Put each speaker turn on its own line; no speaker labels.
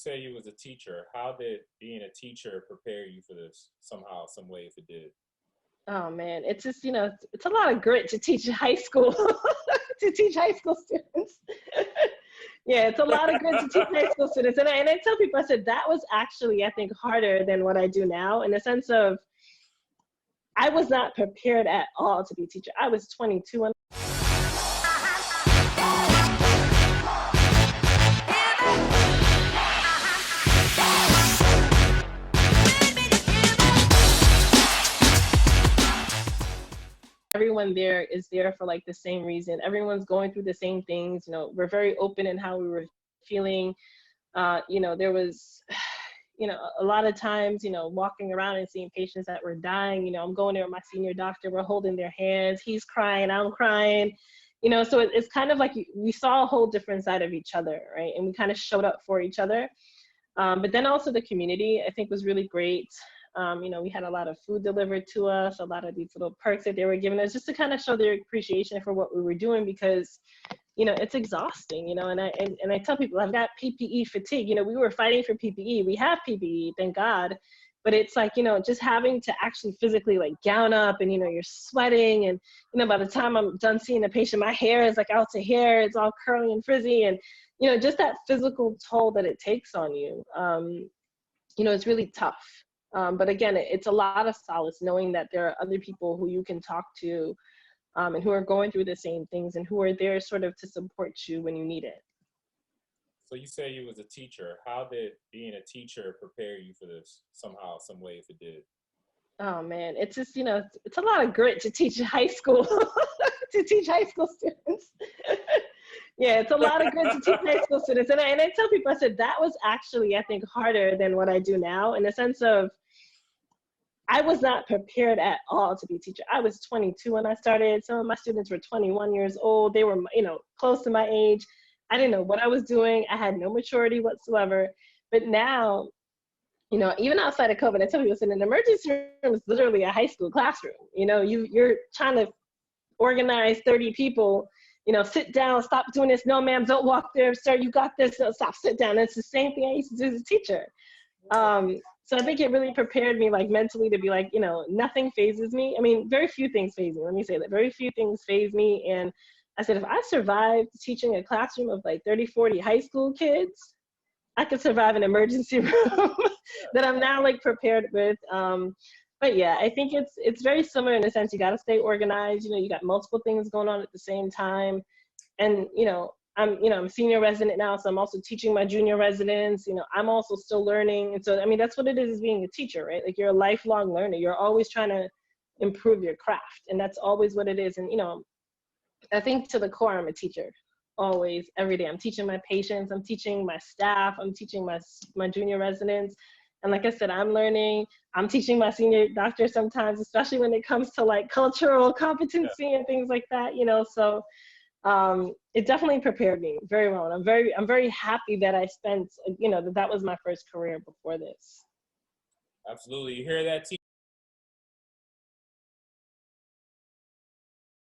Say you was a teacher. How did being a teacher prepare you for this somehow, some way, if it did?
Oh man, it's just, it's a lot of grit to teach high school, to teach high school students. Yeah, it's a lot of grit to teach high school students. And I tell people, I said, that was actually, I think, harder than what I do now, in the sense of I was not prepared at all to be a teacher. I was 22 when everyone there is there for like the same reason. Everyone's going through the same things. We're very open in how we were feeling. There was, a lot of times, walking around and seeing patients that were dying. I'm going there with my senior doctor. We're holding their hands. He's crying. I'm crying. So it's kind of like we saw a whole different side of each other, right? And we kind of showed up for each other. But then also the community, I think, was really great. We had a lot of food delivered to us, a lot of these little perks that they were giving us just to kind of show their appreciation for what we were doing, because, it's exhausting, and I tell people I've got PPE fatigue. We were fighting for PPE. We have PPE, thank God. But it's like, just having to actually physically like gown up and, you're sweating. And, by the time I'm done seeing the patient, my hair is like out to hair. It's all curly and frizzy. And, just that physical toll that it takes on you, it's really tough. But again, it's a lot of solace knowing that there are other people who you can talk to and who are going through the same things and who are there sort of to support you when you need it.
So you say you was a teacher. How did being a teacher prepare you for this somehow, some way, if it did?
Oh man, it's just, it's a lot of grit to teach high school, to teach high school students. Yeah, it's a lot of grit to teach high school students. And I tell people, I said, that was actually, I think, harder than what I do now, in the sense of I was not prepared at all to be a teacher. I was 22 when I started. Some of my students were 21 years old. They were, close to my age. I didn't know what I was doing. I had no maturity whatsoever. But now, even outside of COVID, I tell people, an emergency room is literally a high school classroom. You're trying to organize 30 people, sit down, stop doing this. No, ma'am, don't walk there. Sir, you got this. No, stop, sit down. It's the same thing I used to do as a teacher. So I think it really prepared me like mentally to be like, nothing phases me. I mean, very few things faze me. Let me say that. Very few things faze me. And I said, if I survived teaching a classroom of like 30, 40 high school kids, I could survive an emergency room that I'm now like prepared with. But yeah, I think it's very similar in the sense you got to stay organized. You got multiple things going on at the same time. And, I'm a senior resident now, so I'm also teaching my junior residents. I'm also still learning. And so, I mean, that's what it is being a teacher, right? Like, you're a lifelong learner. You're always trying to improve your craft. And that's always what it is. And, I think to the core, I'm a teacher. Always, every day. I'm teaching my patients. I'm teaching my staff. I'm teaching my junior residents. And like I said, I'm learning. I'm teaching my senior doctor sometimes, especially when it comes to like cultural competency and things like that, So it definitely prepared me very well. And I'm very happy that I spent, that was my first career before this.
Absolutely. You hear that,